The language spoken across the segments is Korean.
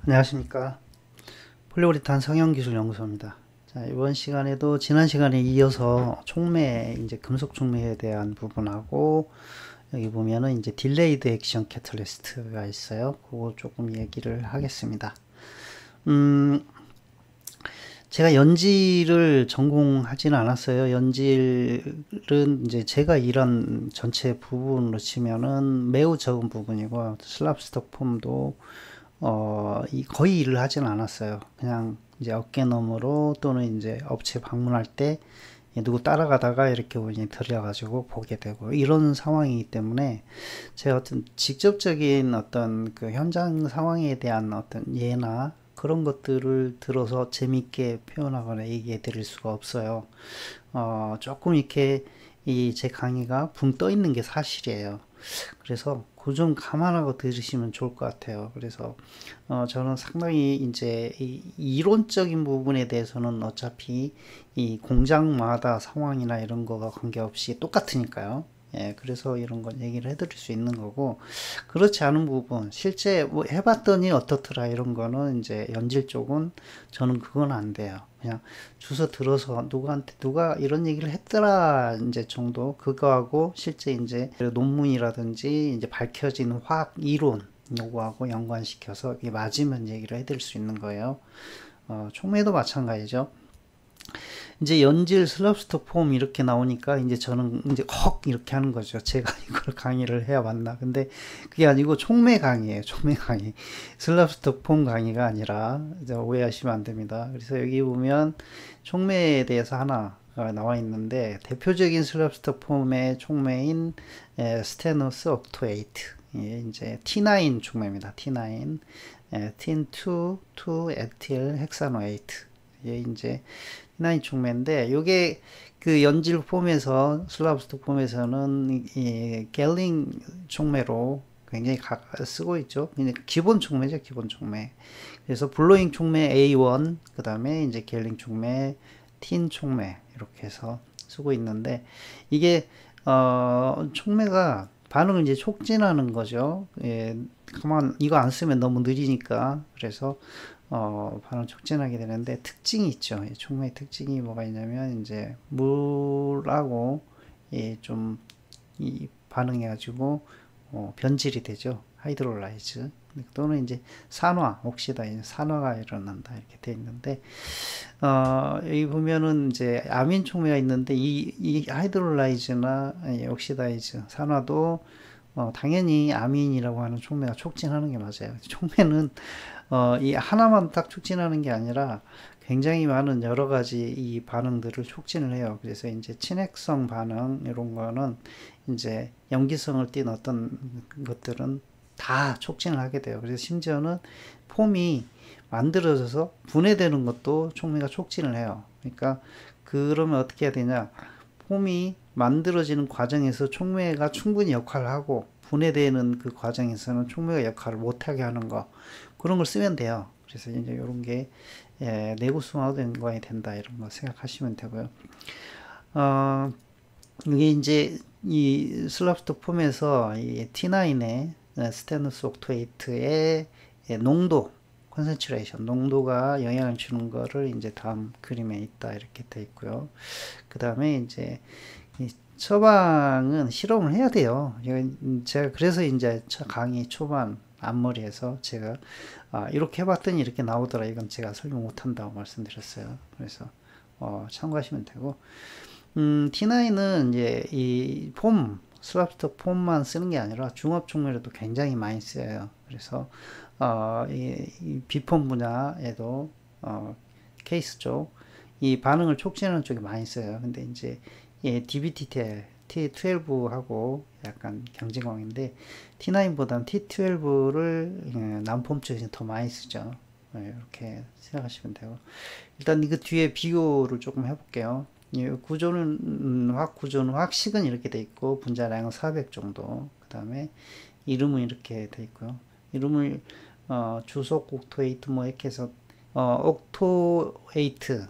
안녕하십니까. 폴리우리탄 성형기술연구소입니다. 자, 이번 시간에도 지난 시간에 이어서 촉매, 이제 금속 촉매에 대한 부분하고, 여기 보면은 이제 딜레이드 액션 캐탈리스트가 있어요. 그거 조금 얘기를 하겠습니다. 음, 제가 연질을 전공하지는 않았어요. 연질은 이제 제가 일한 전체 부분으로 치면은 매우 적은 부분이고, 슬랍스톡 폼도 거의 일을 하진 않았어요. 그냥 이제 어깨너머로 또는 이제 업체 방문할 때 누구 따라가다가 이렇게 이제 들여가지고 보게 되고 이런 상황이기 때문에 제가 어떤 직접적인 어떤 그 현장 상황에 대한 어떤 예나 그런 것들을 들어서 재밌게 표현하거나 얘기해 드릴 수가 없어요. 조금 이렇게 이 제 강의가 붕 떠 있는 게 사실이에요. 그래서 그 점 감안하고 들으시면 좋을 것 같아요. 그래서 저는 상당히 이제 이 이론적인 부분에 대해서는 어차피 이 공장마다 상황이나 이런 거가 관계없이 똑같으니까요. 예, 그래서 이런 건 얘기를 해드릴 수 있는 거고, 그렇지 않은 부분, 실제 뭐 해봤더니 어떻더라 이런 거는 이제 연질 쪽은 저는 그건 안 돼요. 그냥 주워 들어서 누구한테 누가 이런 얘기를 했더라 이제 정도 그거하고 실제 이제 논문이라든지 이제 밝혀진 화학 이론 요거하고 연관시켜서 이게 맞으면 얘기를 해드릴 수 있는 거예요. 촉매도 마찬가지죠. 이제 연질 슬럽스터 폼 이렇게 나오니까 이제 저는 이제 헉 이렇게 하는 거죠. 제가 이걸 강의를 해야 맞나. 근데 그게 아니고 촉매 강의예요. 촉매 강의. 슬럽스터 폼 강의가 아니라 오해하시면 안 됩니다. 그래서 여기 보면 촉매에 대해서 하나 나와 있는데 대표적인 슬럽스터 폼의 촉매인 스테노스 옥토에이트. 예, 이제 T9 촉매입니다. T9. 틴2 2 에틸 헥사노에이트. 예, 이제 T9 촉매인데 요게 그 연질 폼에서 슬랍스틱 폼에서는 이 갤링 촉매로 굉장히 쓰고 있죠. 그냥 기본 촉매죠, 기본 촉매. 그래서 블로잉 촉매 A1, 그 다음에 이제 갤링 촉매, 틴 촉매 이렇게 해서 쓰고 있는데 이게 촉매가 반응을 이제 촉진하는 거죠. 예, 가만 이거 안 쓰면 너무 느리니까 그래서 반응 촉진하게 되는데 특징이 있죠. 이 촉매의 특징이 뭐가 있냐면 이제 물하고 좀 이 반응해가지고 변질이 되죠. 하이드롤라이즈 또는 이제 산화, 산화가 일어난다 이렇게 돼 있는데 여기 보면은 이제 아민 촉매가 있는데 이 하이드롤라이즈나 옥시다이즈 산화도 당연히 아민이라고 하는 촉매가 촉진하는 게 맞아요. 촉매는 이 하나만 딱 촉진하는 게 아니라 굉장히 많은 여러 가지 이 반응들을 촉진을 해요. 그래서 이제 친핵성 반응 이런 거는 이제 염기성을 띤 어떤 것들은 다 촉진을 하게 돼요. 그래서 심지어는 폼이 만들어져서 분해되는 것도 촉매가 촉진을 해요. 그러니까 그러면 어떻게 해야 되냐? 폼이 만들어지는 과정에서 촉매가 충분히 역할을 하고 분해되는 그 과정에서는 촉매가 역할을 못하게 하는 거 그런 걸 쓰면 돼요. 그래서 이제 이런 게 내구성하고도 연관이 된다 이런 거 생각하시면 되고요. 어, 이게 이제 이 슬랍스토 폼에서 이 T9의 스테노스 옥토에이트의 농도 컨센트레이션 농도가 영향을 주는 거를 이제 다음 그림에 있다 이렇게 돼 있고요. 그 다음에 이제 이 처방은 실험을 해야 돼요. 제가 그래서 이제 강의 초반 앞머리에서 제가 이렇게 해봤더니 이렇게 나오더라. 이건 제가 설명 못한다고 말씀드렸어요. 그래서 참고하시면 되고 T9은 이제 이 슬랍스터 폼만 쓰는 게 아니라 중업 촉매로도 굉장히 많이 쓰여요. 그래서 이 비폼 분야에도 케이스 쪽 이 반응을 촉진하는 쪽에 많이 써요. 근데 이제 DBT T12하고 약간 경쟁광인데 T9보다는 T12를 남폼 쪽에서 더 많이 쓰죠. 이렇게 생각하시면 되고 일단 이거 뒤에 비교를 조금 해볼게요. 구조는 화학식은 이렇게 돼 있고 분자량은 400 정도. 그 다음에 이름은 이렇게 돼 있고요. 이름을 주석 옥토에이트 뭐 이렇게 해서 옥토에이트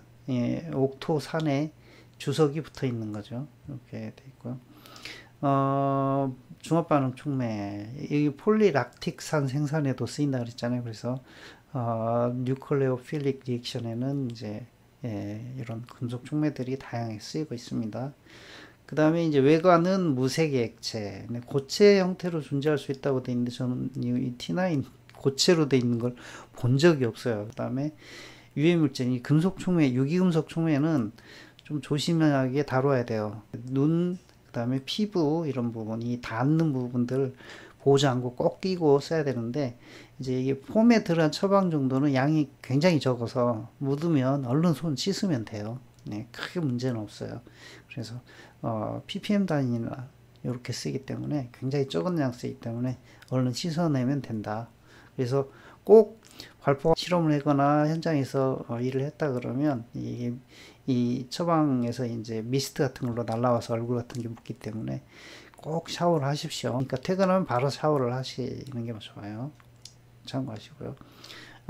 옥토산에 주석이 붙어 있는 거죠. 이렇게 돼 있고요. 중합반응 촉매, 이 폴리락틱산 생산에도 쓰인다 그랬잖아요. 그래서 뉴클레오필릭 리액션에는 이제 이런 금속 촉매들이 다양하게 쓰이고 있습니다. 그 다음에 이제 외관은 무색의 액체, 고체 형태로 존재할 수 있다고 돼 있는데 저는 이 T9 고체로 돼 있는 걸 본 적이 없어요. 그 다음에 유해물질, 이 금속 촉매, 유기금속 촉매는 좀 조심하게 다뤄야 돼요. 눈, 그 다음에 피부 이런 부분, 이 닿는 부분들 보호자 안고 꼭 끼고 써야 되는데 이제 이게 폼에 들어간 처방 정도는 양이 굉장히 적어서 묻으면 얼른 손 씻으면 돼요. 네, 크게 문제는 없어요. 그래서 ppm 단위나 이렇게 쓰기 때문에 굉장히 적은 양 쓰기 때문에 얼른 씻어내면 된다. 그래서 꼭 발포 실험을 하거나 현장에서 일을 했다 그러면 이 처방에서 이제 미스트 같은 걸로 날라와서 얼굴 같은 게 묻기 때문에 꼭 샤워를 하십시오. 그러니까 퇴근하면 바로 샤워를 하시는 게 좋아요. 참고하시고요.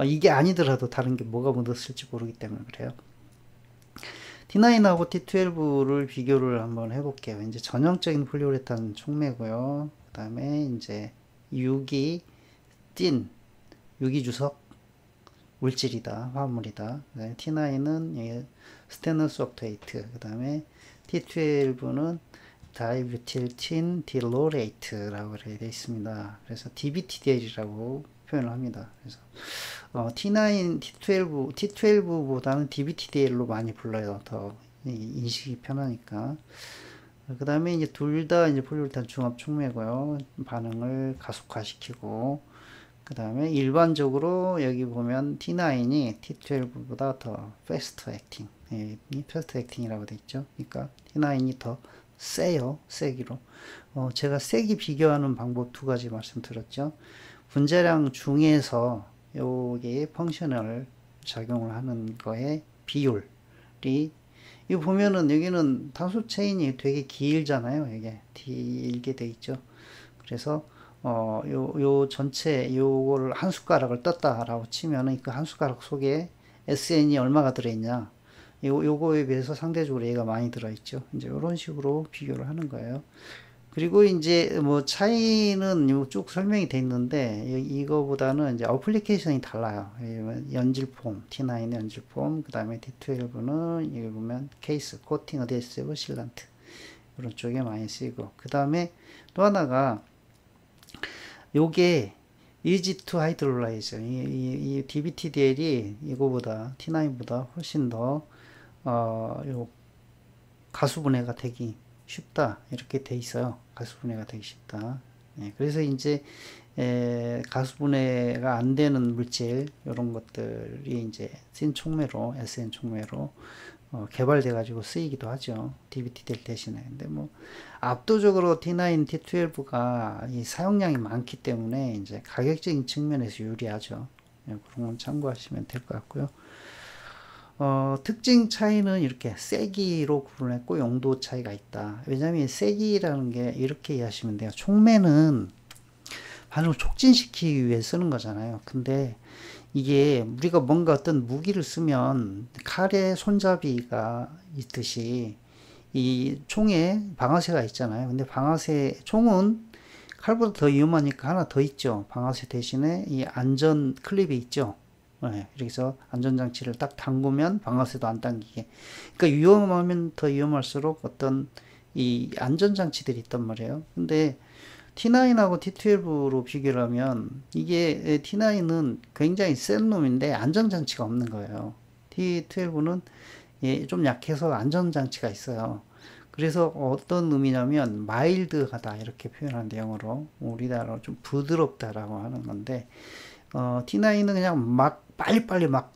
이게 아니더라도 다른 게 뭐가 묻었을지 모르기 때문에 그래요. T9하고 T12를 비교를 한번 해볼게요. 이제 전형적인 폴리우레탄 촉매고요. 그 다음에 이제 유기 주석 물질이다, 화합물이다. T9은 스테인리스 옥테이트, 그 다음에 T12는 다이뷰틸틴 딜로레이트라고 되어 있습니다. 그래서 DBTDL이라고 표현을 합니다. 그래서 T9, T12보다는 DBTDL로 많이 불러요. 더 인식이 편하니까. 그 다음에 이제 둘 다 이제 폴리우레탄 중합 촉매고요. 반응을 가속화시키고, 그 다음에 일반적으로 여기 보면 T9이 T12보다 더 패스트 액팅, 패스트 액팅이라고 되어 있죠. 그러니까 T9이 더 세요. 세기로. 제가 세기 비교하는 방법 두 가지 말씀드렸죠. 분자량 중에서 여기 펑셔널 작용을 하는 거에 비율이, 이거 보면은 여기는 탄소 체인이 되게 길잖아요. 이게 길게 돼 있죠. 그래서 요 전체 요거를 한 숟가락을 떴다라고 치면은 그 한 숟가락 속에 SN이 얼마가 들어있냐, 요거에 비해서 상대적으로 얘가 많이 들어있죠. 이제 이런 식으로 비교를 하는 거예요. 그리고 이제 뭐 차이는 쭉 설명이 돼 있는데 이거보다는 이제 어플리케이션이 달라요. 연질폼, T9의 연질폼, 그 다음에 T12는 여기 보면 케이스, 코팅, 어데시브, 실란트 이런 쪽에 많이 쓰이고, 그 다음에 또 하나가 요게 이지2 하이드롤라이저, 이 DBTDL이 이거보다 T9보다 훨씬 더 요 가수분해가 되기 쉽다 이렇게 돼 있어요. 가수분해가 되기 쉽다. 그래서 이제 가수분해가 안 되는 물질 이런 것들이 이제 SN 촉매로 개발돼 가지고 쓰이기도 하죠. DBTDL 대신에. 근데 뭐 압도적으로 T9, T12가 이 사용량이 많기 때문에 이제 가격적인 측면에서 유리하죠. 그런 건 참고하시면 될 것 같고요. 특징 차이는 이렇게 세기로 구분했고 용도 차이가 있다. 왜냐하면 세기라는 게 이렇게 이해하시면 돼요. 촉매는 반응을 촉진시키기 위해 쓰는 거잖아요. 근데 이게 우리가 뭔가 어떤 무기를 쓰면 칼에 손잡이가 있듯이 이 총에 방아쇠가 있잖아요. 근데 총은 칼보다 더 위험하니까 하나 더 있죠. 방아쇠 대신에 이 안전 클립이 있죠. 이렇게 해서 안전장치를 딱 담그면 방아쇠도 안 당기게. 그러니까 위험하면 더 위험할수록 어떤 이 안전장치들이 있단 말이에요. 근데 T9하고 T12로 비교를 하면 이게 T9은 굉장히 센 놈인데 안전장치가 없는 거예요. T12는 좀 약해서 안전장치가 있어요. 그래서 어떤 의미냐면 마일드하다 이렇게 표현하는데, 영어로 우리나라로 좀 부드럽다라고 하는 건데, T9은 그냥 막 빨리빨리 막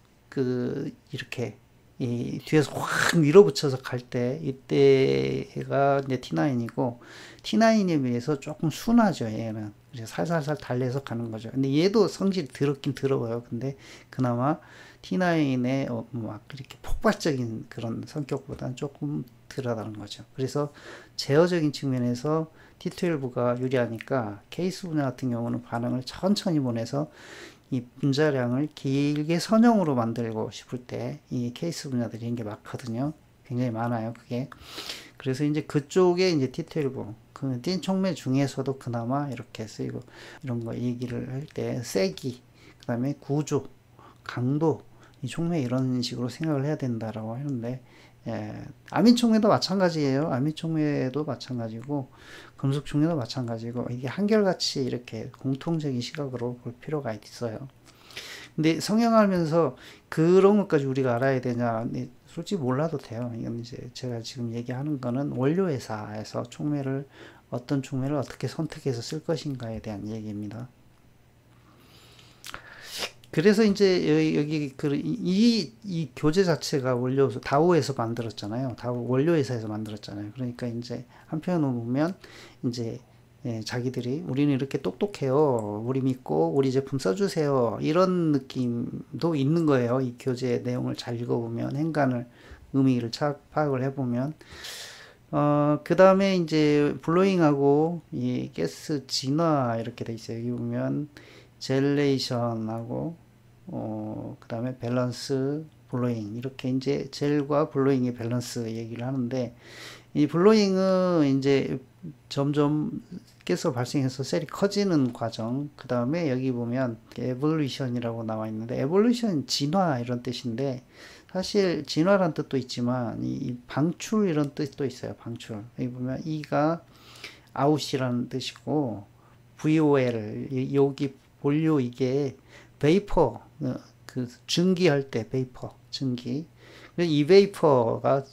이렇게 뒤에서 확 밀어붙여서 갈 때 이때가 이제 T9이고, T9에 비해서 조금 순하죠. 얘는 그래서 살살살 달래서 가는 거죠. 근데 얘도 성질이 더럽긴 더러워요. 근데 그나마 T9의 막 이렇게 폭발적인 그런 성격보다는 조금 덜하다는 거죠. 그래서 제어적인 측면에서 T12가 유리하니까 케이스 분야 같은 경우는 반응을 천천히 보내서 이 분자량을 길게 선형으로 만들고 싶을 때 이 케이스 분야들이 이게 많거든요. 굉장히 많아요, 그게. 그래서 이제 그쪽에 이제 T12 그 띤 촉매 중에서도 그나마 이렇게 쓰이고, 이런 거 얘기를 할 때 세기, 그 다음에 구조, 강도, 이 촉매 이런 식으로 생각을 해야 된다라고 하는데, 아민 촉매도 마찬가지예요. 아민 촉매도 마찬가지고 금속 촉매도 마찬가지고, 이게 한결같이 이렇게 공통적인 시각으로 볼 필요가 있어요. 근데 성형하면서 그런 것까지 우리가 알아야 되냐? 솔직히 몰라도 돼요. 이건 이제 제가 지금 얘기하는 거는 원료회사에서 촉매를, 어떤 촉매를 어떻게 선택해서 쓸 것인가에 대한 얘기입니다. 그래서 이제 여기 이 교재 자체가 원료 다오에서 만들었잖아요. 다오 원료회사에서 만들었잖아요. 그러니까 이제 한편으로 보면 이제 자기들이 우리는 이렇게 똑똑해요. 우리 믿고 우리 제품 써주세요. 이런 느낌도 있는 거예요. 이 교재 내용을 잘 읽어보면, 행간을, 의미를 파악을 해보면. 그 다음에 이제 블로잉하고 이 가스 진화 이렇게 돼 있어요. 여기 보면 젤레이션하고 그 다음에 밸런스 블로잉, 이렇게 이제 젤과 블로잉의 밸런스 얘기를 하는데, 이 블로잉은 이제 점점 가스가 발생해서 셀이 커지는 과정, 그 다음에 여기 보면 에볼루션이라고 나와 있는데, 에볼루션 진화 이런 뜻인데, 사실 진화란 뜻도 있지만 이 방출 이런 뜻도 있어요. 방출. 여기 보면 E가 아웃이라는 뜻이고, VOL 여기 볼류, 이게 베이퍼, 그 증기할 때 베이퍼, 증기. 이 베이퍼가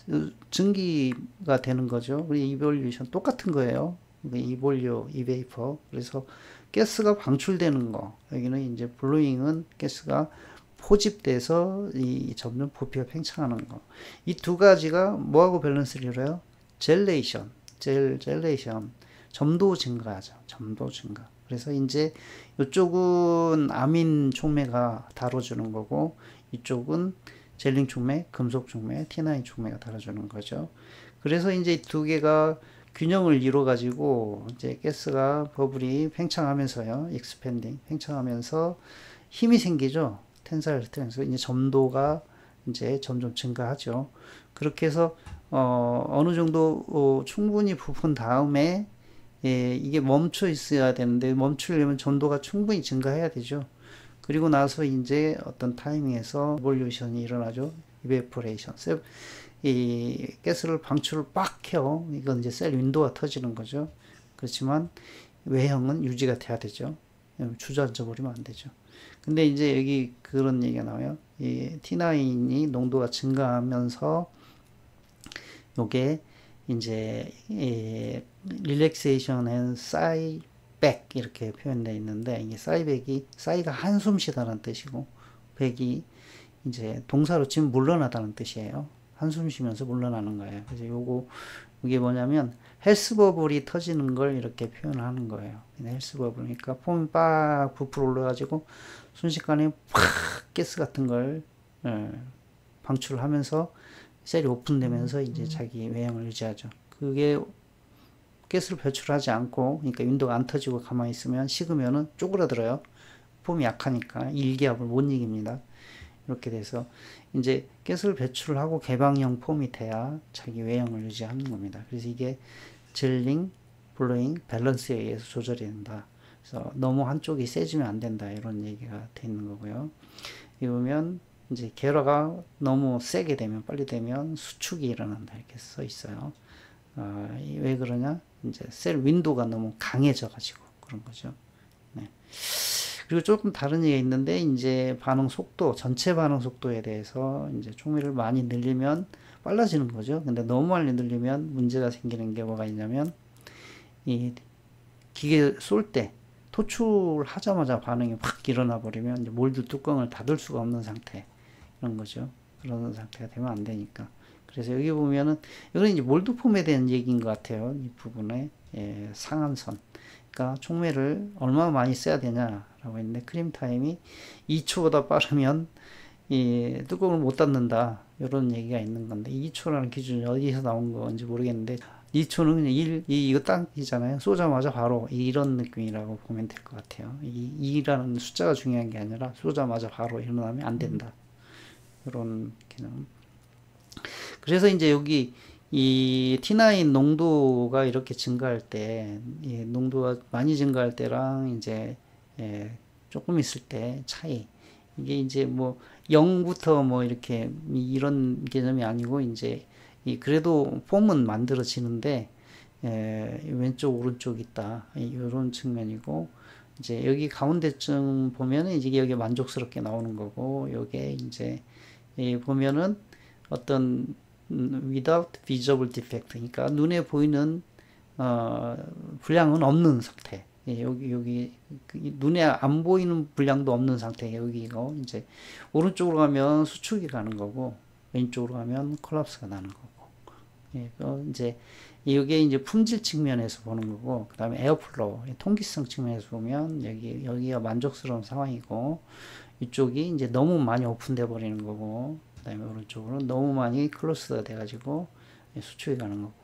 증기가 되는 거죠. 우리 이볼루션 똑같은 거예요. 이볼류, 이베이퍼. 그래서 가스가 방출되는 거. 여기는 이제 블로잉은 가스가 포집돼서 이 점점 부피가 팽창하는 거. 이 두 가지가 뭐하고 밸런스를 이뤄요? 젤레이션, 젤레이션. 점도 증가하죠. 점도 증가. 그래서 이제 이쪽은 아민 촉매가 다뤄주는 거고, 이쪽은 젤링 촉매, 금속 촉매, T9 촉매가 다뤄주는 거죠. 그래서 이제 두 개가 균형을 이뤄 가지고 이제 가스가 버블이 팽창하면서요, 익스펜딩 팽창하면서 힘이 생기죠. 텐사일 스트렝스. 이제 점도가 이제 점점 증가하죠. 그렇게 해서 어느 정도 충분히 부푼 다음에 이게 멈춰 있어야 되는데, 멈추려면 점도가 충분히 증가해야 되죠. 그리고 나서 이제 어떤 타이밍에서 이볼루션이 일어나죠. 이베포레이션. 이 가스를 방출을 빡 해요. 이건 이제 셀 윈도우가 터지는 거죠. 그렇지만 외형은 유지가 돼야 되죠. 주저앉아 버리면 안 되죠. 근데 이제 여기 그런 얘기가 나와요. 이 T9이 농도가 증가하면서 요게 이제 릴렉세이션 앤 사이백 이렇게 표현되어 있는데, 이게 사이가 한숨 쉬다는 뜻이고, 백이 이제 동사로 치면 물러나다는 뜻이에요. 한숨 쉬면서 물러나는 거예요. 그래서 이게 뭐냐면 헬스버블이 터지는 걸 이렇게 표현하는 거예요. 헬스버블. 그러니까 폼이 빡 부풀어 올라가지고 순식간에 팍 가스 같은 걸 방출하면서 셀이 오픈되면서 이제 자기 외형을 유지하죠. 그게 가스를 배출하지 않고, 그러니까 윈도가 안 터지고 가만히 있으면, 식으면은 쪼그라들어요. 폼이 약하니까 일기압을 못 이깁니다. 이렇게 돼서 이제 가스를 배출하고 개방형 폼이 돼야 자기 외형을 유지하는 겁니다. 그래서 이게 젤링, 블로잉, 밸런스에 의해서 조절이 된다. 그래서 너무 한쪽이 세지면 안 된다, 이런 얘기가 돼 있는 거고요. 여기 보면 이제 계라가 너무 세게 되면, 빨리 되면 수축이 일어난다, 이렇게 써 있어요. 왜 그러냐? 이제 셀 윈도가 너무 강해져 가지고 그런 거죠. 네. 그리고 조금 다른 얘기가 있는데, 이제 반응 속도, 전체 반응 속도에 대해서 이제 촉매를 많이 늘리면 빨라지는 거죠. 근데 너무 많이 늘리면 문제가 생기는 게 뭐가 있냐면, 이 기계 쏠 때 토출하자마자 반응이 확 일어나 버리면 이제 몰드 뚜껑을 닫을 수가 없는 상태, 이런 거죠. 그런 상태가 되면 안 되니까. 그래서 여기 보면은 이건 이제 몰드 폼에 대한 얘기인 것 같아요. 이 부분에 상한선. 그러니까 촉매를 얼마나 많이 써야 되냐라고 했는데, 크림 타임이 2초보다 빠르면 이 뚜껑을 못 닫는다, 이런 얘기가 있는 건데, 2초라는 기준이 어디서 나온 건지 모르겠는데, 2초는 그냥 이거 딱이잖아요. 쏘자마자 바로 이런 느낌이라고 보면 될 것 같아요. 2라는 숫자가 중요한 게 아니라 쏘자마자 바로 일어나면 안 된다, 이런 개념. 그래서 이제 여기 이 T9 농도가 이렇게 증가할 때, 이 농도가 많이 증가할 때랑 이제 조금 있을 때 차이. 이게 이제 뭐 0부터 뭐 이렇게 이런 개념이 아니고 이제 그래도 폼은 만들어지는데 왼쪽 오른쪽 있다 이런 측면이고, 이제 여기 가운데쯤 보면은 이제 여기 만족스럽게 나오는 거고, 요게 이제 보면은 어떤 without visible defect, 그러니까 눈에 보이는 불량은 없는 상태. 여기 눈에 안 보이는 불량도 없는 상태. 여기고 이제 오른쪽으로 가면 수축이 가는 거고, 왼쪽으로 가면 콜lap스가 나는 거고. 이제 이게 이제 품질 측면에서 보는 거고, 그 다음에 에어플로우 통기성 측면에서 보면 여기가 만족스러운 상황이고, 이쪽이 이제 너무 많이 오픈돼 버리는 거고, 그 다음에 오른쪽으로 너무 많이 클로스가 돼가지고 수축이 가는 거고,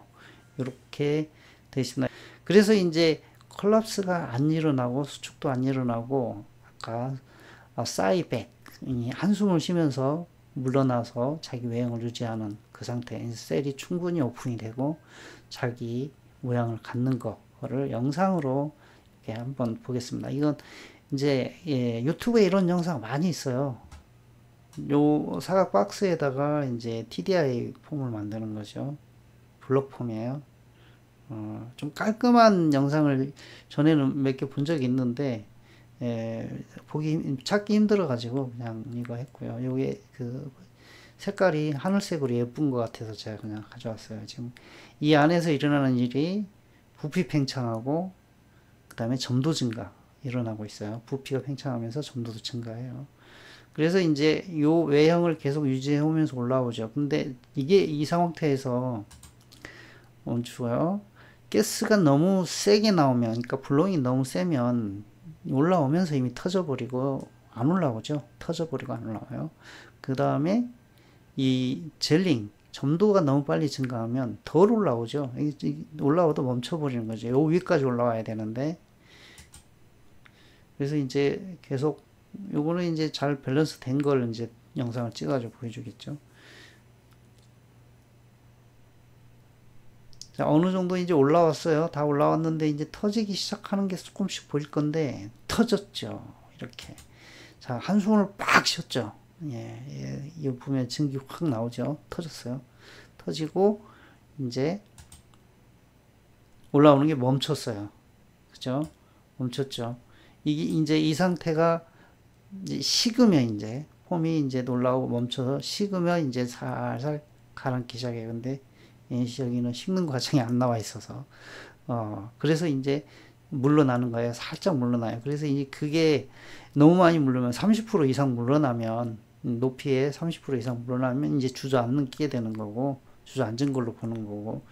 이렇게 되어 있습니다. 그래서 이제 콜lap스가 안 일어나고 수축도 안 일어나고, 아까 사이백, 한숨을 쉬면서 물러나서 자기 외형을 유지하는 그 상태, 셀이 충분히 오픈이 되고 자기 모양을 갖는 거를 영상으로 이렇게 한번 보겠습니다. 이건 이제 유튜브에 이런 영상 많이 있어요. 요 사각 박스에다가 이제 TDI 폼을 만드는 거죠. 블록 폼이에요. 좀 깔끔한 영상을 전에는 몇 개 본 적이 있는데, 찾기 힘들어가지고 그냥 이거 했고요. 요게 그 색깔이 하늘색으로 예쁜 것 같아서 제가 그냥 가져왔어요. 지금 이 안에서 일어나는 일이 부피 팽창하고, 그 다음에 점도 증가 일어나고 있어요. 부피가 팽창하면서 점도도 증가해요. 그래서 이제 요 외형을 계속 유지해 오면서 올라오죠. 근데 이게 이 상태에서 멈추고요. 가스가 너무 세게 나오면, 그러니까 블로잉이 너무 세면 올라오면서 이미 터져버리고 안 올라오죠. 터져버리고 안 올라와요. 그 다음에 이 젤링 점도가 너무 빨리 증가하면 덜 올라오죠. 올라와도 멈춰버리는 거죠. 요 위까지 올라와야 되는데, 그래서 이제 계속 요거는 이제 잘 밸런스 된 걸 이제 영상을 찍어가지고 보여주겠죠. 자, 어느 정도 이제 올라왔어요. 다 올라왔는데 이제 터지기 시작하는 게 조금씩 보일 건데, 터졌죠. 이렇게. 자, 한숨을 빡 쉬었죠. 이거 보면 증기 확 나오죠. 터졌어요. 터지고 이제 올라오는 게 멈췄어요. 그죠? 멈췄죠. 이게 이제 이 상태가 이제 식으면, 이제 폼이 이제 올라오고 멈춰서 식으면 이제 살살 가라앉기 시작해요. 근데 여기는 식는 과정이 안 나와 있어서 그래서 이제 물러나는 거예요. 살짝 물러나요. 그래서 이제 그게 너무 많이 물르면 30% 이상 물러나면, 높이에 30% 이상 물러나면 이제 주저앉게 되는 거고, 주저앉은 걸로 보는 거고,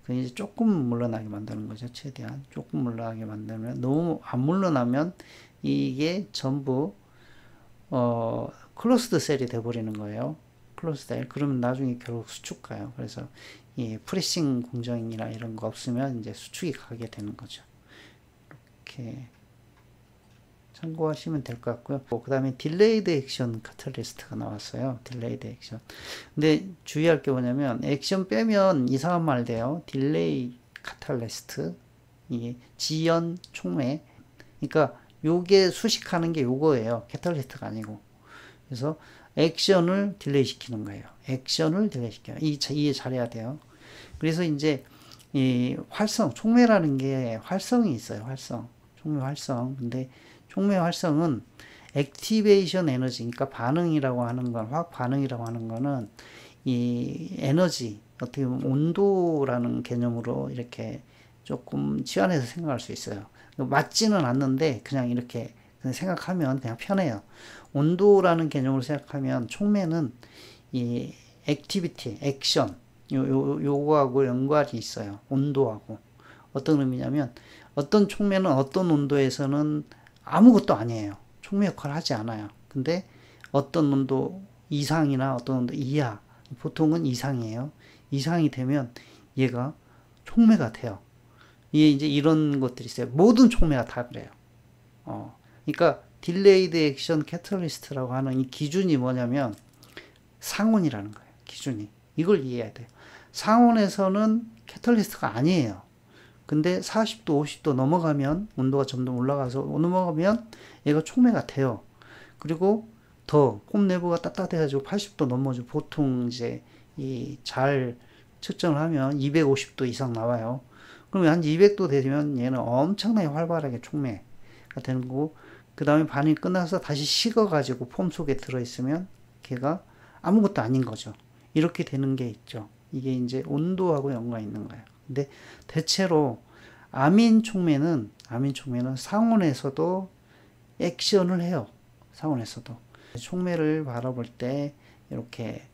그 이제 조금 물러나게 만드는 거죠. 최대한 조금 물러나게 만들면, 너무 안 물러나면 이게 전부 클로스드 셀이 돼버리는 거예요. 클로스드 셀. 그러면 나중에 결국 수축 가요. 그래서 이 프레싱 공정이나 이런 거 없으면 이제 수축이 가게 되는 거죠. 이렇게 참고하시면 될 것 같고요. 그 다음에 딜레이드 액션 카탈리스트가 나왔어요. 딜레이드 액션. 근데 주의할 게 뭐냐면, 액션 빼면 이상한 말 돼요. 딜레이 카탈리스트, 이게 지연 촉매. 그러니까 요게 수식하는 게 요거예요. 카탈리스트가 아니고. 그래서 액션을 딜레이 시키는 거예요. 액션을 딜레이 시켜요. 이해 잘해야 돼요. 그래서 이제 이 활성, 촉매라는 게 활성이 있어요. 활성. 촉매 활성. 근데 촉매 활성은 액티베이션 에너지, 그러니까 반응이라고 하는 건, 화학 반응이라고 하는 거는 이 에너지, 어떻게 보면 온도라는 개념으로 이렇게 조금 치환해서 생각할 수 있어요. 맞지는 않는데 그냥 이렇게 생각하면 그냥 편해요. 온도라는 개념으로 생각하면 촉매는 이 액티비티, 액션, 요거하고 연관이 있어요. 온도하고. 어떤 의미냐면, 어떤 촉매는 어떤 온도에서는 아무것도 아니에요. 촉매 역할을 하지 않아요. 근데 어떤 온도 이상이나 어떤 온도 이하, 보통은 이상이에요. 이상이 되면 얘가 촉매가 돼요. 이게 이제 이런 것들이 있어요. 모든 촉매가 다 그래요. 그러니까 딜레이드 액션 캐탈리스트라고 하는 이 기준이 뭐냐면 상온이라는 거예요. 기준이. 이걸 이해해야 돼요. 상온에서는 캐탈리스트가 아니에요. 근데 40도, 50도 넘어가면 온도가 점점 올라가서 넘어가면 얘가 촉매가 돼요. 그리고 더 폼 내부가 따뜻해가지고 80도 넘어져. 보통 이제 이 잘 측정을 하면 250도 이상 나와요. 그러면 한 200도 되면 얘는 엄청나게 활발하게 촉매가 되는 거고, 그 다음에 반응이 끝나서 다시 식어가지고 폼 속에 들어있으면 걔가 아무것도 아닌 거죠. 이렇게 되는 게 있죠. 이게 이제 온도하고 연관이 있는 거예요. 근데 대체로 아민 촉매는 상온에서도 액션을 해요. 상온에서도. 촉매를 바라볼 때 이렇게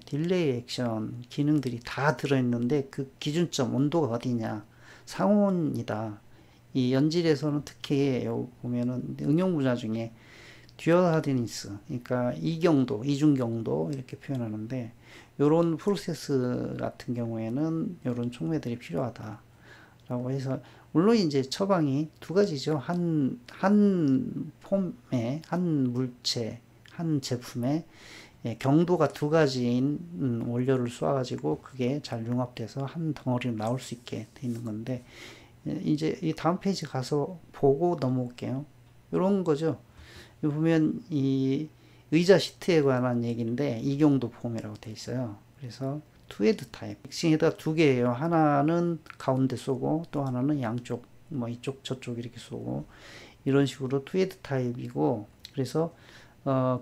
딜레이 액션 기능들이 다 들어있는데 그 기준점 온도가 어디냐, 상온이다. 이 연질에서는 특히 여기 보면은 응용 분야 중에 듀얼 하드니스, 그러니까 이경도, 이중경도 이렇게 표현하는데, 요런 프로세스 같은 경우에는 요런 촉매들이 필요하다라고 해서, 물론 이제 처방이 두 가지죠. 한 폼에, 한 물체, 한 제품에 경도가 두 가지인 원료를 쏘아가지고 그게 잘 융합돼서 한 덩어리로 나올 수 있게 돼 있는 건데, 이제 이 다음 페이지 가서 보고 넘어올게요. 이런 거죠. 여기 보면 이 의자 시트에 관한 얘기인데 이경도 폼이라고 돼 있어요. 그래서 투헤드 타입. 엑싱헤드가 두 개예요. 하나는 가운데 쏘고 또 하나는 양쪽, 뭐 이쪽 저쪽 이렇게 쏘고, 이런 식으로 투헤드 타입이고, 그래서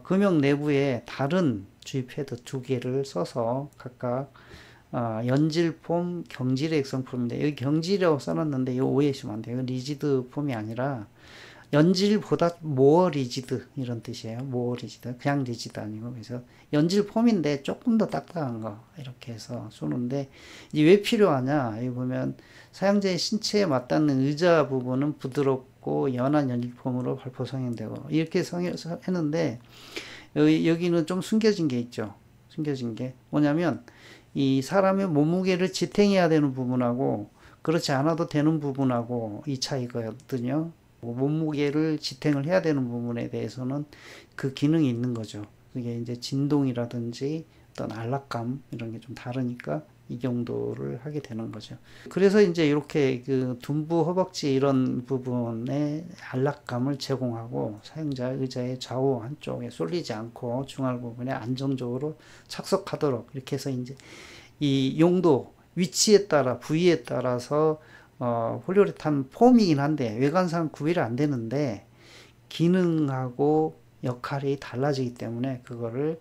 금형 내부에 다른 주입 헤드 두 개를 써서 각각 연질폼, 경질의 액성폼인데, 여기 경질이라고 써놨는데 이거 오해하시면 안 돼요. 리지드 폼이 아니라 연질보다 모어 리지드 이런 뜻이에요. 모어 리지드, 그냥 리지드 아니고. 그래서 연질 폼인데 조금 더 딱딱한 거 이렇게 해서 쏘는데, 이게 왜 필요하냐, 여기 보면 사용자의 신체에 맞닿는 의자 부분은 부드럽고 연한 연질 폼으로 발포 성형되고 이렇게 했는데, 여기는 좀 숨겨진 게 있죠. 숨겨진 게 뭐냐면, 이 사람의 몸무게를 지탱해야 되는 부분하고 그렇지 않아도 되는 부분하고 이 차이거든요. 몸무게를 지탱을 해야 되는 부분에 대해서는 그 기능이 있는 거죠. 그게 이제 진동이라든지 어떤 안락감 이런 게 좀 다르니까 이 정도를 하게 되는 거죠. 그래서 이제 이렇게 그 둔부, 허벅지 이런 부분에 안락감을 제공하고 사용자 의자의 좌우 한쪽에 쏠리지 않고 중앙 부분에 안정적으로 착석하도록 이렇게 해서 이제 이 용도, 위치에 따라, 부위에 따라서 폴리우레탄 폼이긴 한데 외관상 구별이 안 되는데 기능하고 역할이 달라지기 때문에 그거를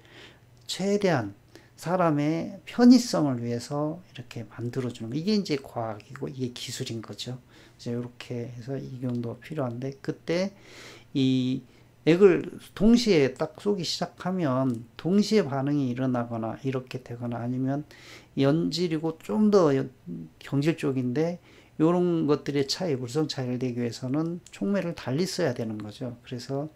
최대한 사람의 편의성을 위해서 이렇게 만들어주는 거. 이게 이제 과학이고 이게 기술인 거죠. 이제 이렇게 해서 이 정도 필요한데, 그때 이 액을 동시에 딱 쏘기 시작하면 동시에 반응이 일어나거나 이렇게 되거나, 아니면 연질이고 좀 더 경질 쪽인데 이런 것들의 차이, 물성 차이를 내기 위해서는 촉매를 달리 써야 되는 거죠. 그래서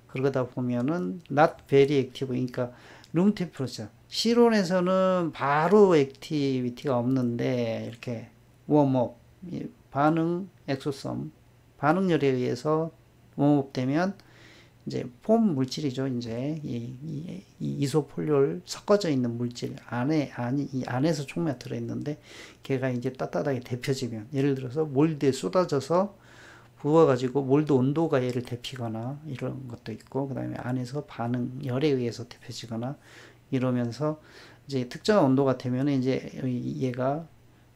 그러다 보면은 not very active, 그러니까 룸 템퍼러처, 실온에서는 바로 액티비티가 없는데 이렇게 웜업, 반응 엑소섬, 반응열에 의해서 웜업 되면 이제 폼 물질이죠. 이제 이 이소폴리올 섞어져 있는 물질 이 안에서 촉매가 들어있는데 걔가 이제 따뜻하게 데펴지면, 예를 들어서 몰드에 쏟아져서 부어가지고 몰드 온도가 얘를 데피거나 이런 것도 있고, 그 다음에 안에서 반응 열에 의해서 데펴지거나 이러면서 이제 특정한 온도가 되면 이제 얘가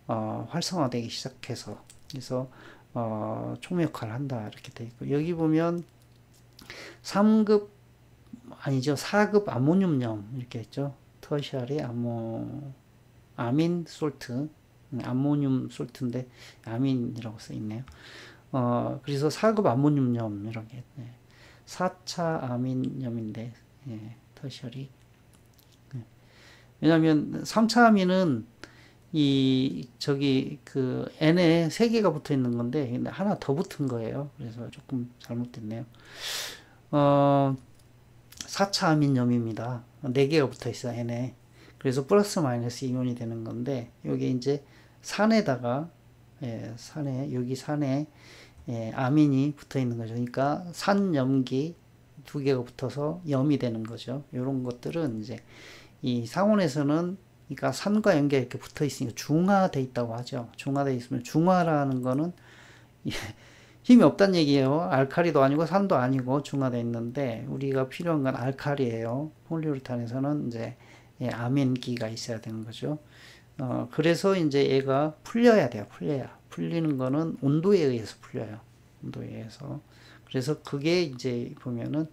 활성화되기 시작해서, 그래서 촉매 역할을 한다 이렇게 돼 있고, 여기 보면 3급 아니죠, 4급 아모늄염 이렇게 했죠. 터시아리 아민 솔트, 아모늄 솔트인데 아민이라고 써 있네요. 그래서 4급 아모늄염 이런 게 4차 아민염인데, 터시아리. 왜냐면 3차 아민은 그 N에 3개가 붙어 있는 건데 하나 더 붙은 거예요. 그래서 조금 잘못됐네요. 4차 아민염입니다. 4개가 붙어 있어요, N에. 그래서 플러스 마이너스 이온이 되는 건데, 여기 이제 산에다가, 여기 산에, 아민이 붙어 있는 거죠. 그러니까 산염기 2개가 붙어서 염이 되는 거죠. 이런 것들은 이제 이 상온에서는 그러니까 산과 연계가 이렇게 붙어 있으니까 중화돼 있다고 하죠. 중화돼 있으면 중화라는 거는 힘이 없다는 얘기예요. 알칼리도 아니고 산도 아니고 중화돼 있는데 우리가 필요한 건 알칼리예요. 폴리우레탄에서는 이제 아멘기가 있어야 되는 거죠. 그래서 이제 얘가 풀려야 돼요. 풀려야. 풀리는 거는 온도에 의해서 풀려요. 온도에 의해서. 그래서 그게 이제 보면은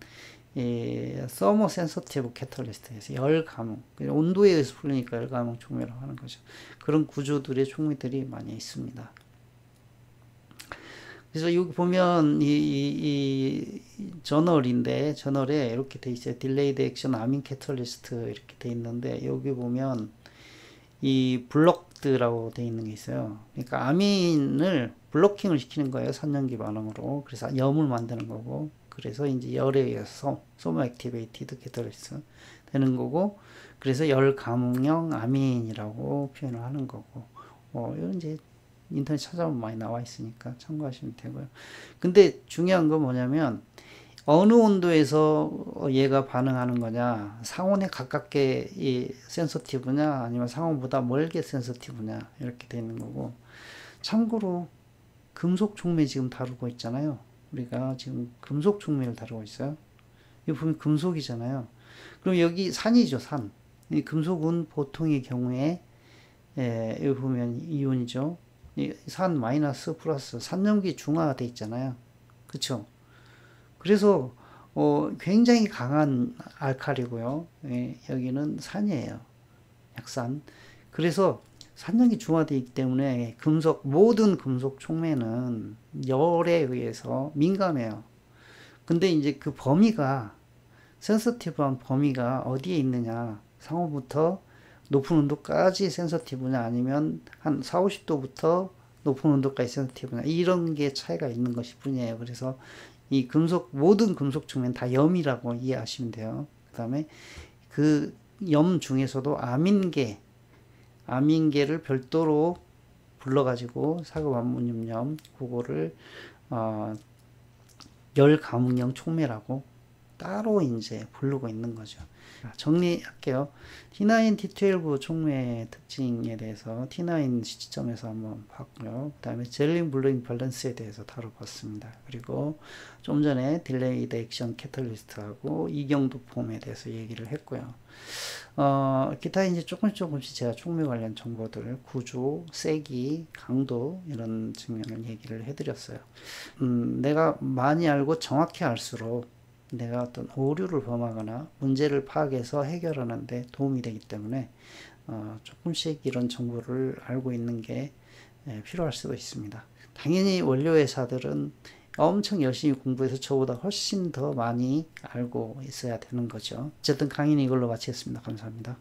서머 센서티브 캐탈리스트에서 열 감응, 온도에 의해서 풀리니까 열 감응 촉매라고 하는 거죠. 그런 구조들의 촉매들이 많이 있습니다. 그래서 여기 보면 이 저널인데 저널에 이렇게 돼 있어요. 딜레이드 액션 아민 캐탈리스트 이렇게 돼 있는데 여기 보면 이 블록드라고 돼 있는 게 있어요. 그러니까 아민을 블로킹을 시키는 거예요. 산염기 반응으로. 그래서 염을 만드는 거고. 그래서 이제 열에 의해서 소모 액티베이티드 캐탈리스트 되는 거고. 그래서 열 감응형 아민이라고 표현을 하는 거고. 이건 이제 인터넷 찾아보면 많이 나와 있으니까 참고하시면 되고요. 근데 중요한 건 뭐냐면 어느 온도에서 얘가 반응하는 거냐, 상온에 가깝게 이 센서티브냐 아니면 상온보다 멀게 센서티브냐 이렇게 되어 있는 거고. 참고로 금속 촉매 지금 다루고 있잖아요. 우리가 지금 금속 촉매를 다루고 있어요. 여기 보면 금속이잖아요. 그럼 여기 산이죠, 산. 이 금속은 보통의 경우에 여기 보면 이온이죠. 산 마이너스 플러스 산염기 중화가 돼 있잖아요. 그쵸? 그래서 굉장히 강한 알칼리고요. 여기는 산이에요. 약산. 그래서 산염기 중화되어 있기 때문에 모든 금속 촉매는 열에 의해서 민감해요. 근데 이제 그 범위가 센서티브한 범위가 어디에 있느냐, 상호부터 높은 온도까지 센서티브냐 아니면 한 4, 50도부터 높은 온도까지 센서티브냐 이런 게 차이가 있는 것일 뿐이에요. 그래서 이 모든 금속 촉매는 다 염이라고 이해하시면 돼요. 그 다음에 그 염 중에서도 아민계를 별도로 불러가지고 사급 암모늄염 그거를 열 감응형 촉매라고 따로 이제 부르고 있는 거죠. 정리할게요. T9, T12 촉매 특징에 대해서 T9 시점에서 한번 봤고요. 그 다음에 젤링 블루잉 밸런스에 대해서 다뤄봤습니다. 그리고 좀 전에 딜레이드 액션 캐탈리스트하고 이경도 폼에 대해서 얘기를 했고요. 기타 이제 조금씩 제가 촉매 관련 정보들, 구조, 세기, 강도 이런 측면을 얘기를 해드렸어요. 내가 많이 알고 정확히 알수록 내가 어떤 오류를 범하거나 문제를 파악해서 해결하는 데 도움이 되기 때문에 조금씩 이런 정보를 알고 있는 게 필요할 수도 있습니다. 당연히 원료회사들은 엄청 열심히 공부해서 저보다 훨씬 더 많이 알고 있어야 되는 거죠. 어쨌든 강의는 이걸로 마치겠습니다. 감사합니다.